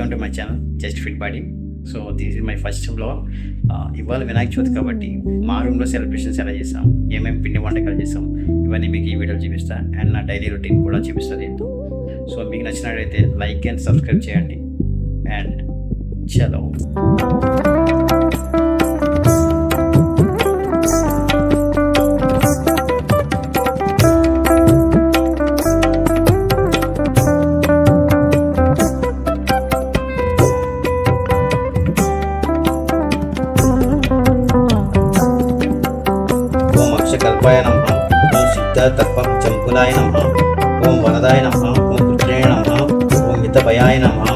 Welcome to my channel just fit body. So this is my first blog. ఇవాళ వినాయక చవితి కాబట్టి మా రూమ్లో celebrations ఎలా చేసాం, ఏమేమి పిండి వంటకాలు చేసాం, ఇవన్నీ మీకు ఈ వీడియోలో చూపిస్తాను. అండ్ నా డైలీ రొటీన్ కూడా చూపిస్తుంది ఏంటో. సో మీకు నచ్చినట్లయితే లైక్ అండ్ సబ్స్క్రైబ్ చేయండి. అండ్ చలో కల్పాయ నమః, ఓం సిద్ధార్థ చంపులాయ నమః, ఓం వరదాయ నమః, ఓం పుత్రేణ నమః, ఓం మితభయాయ నమః,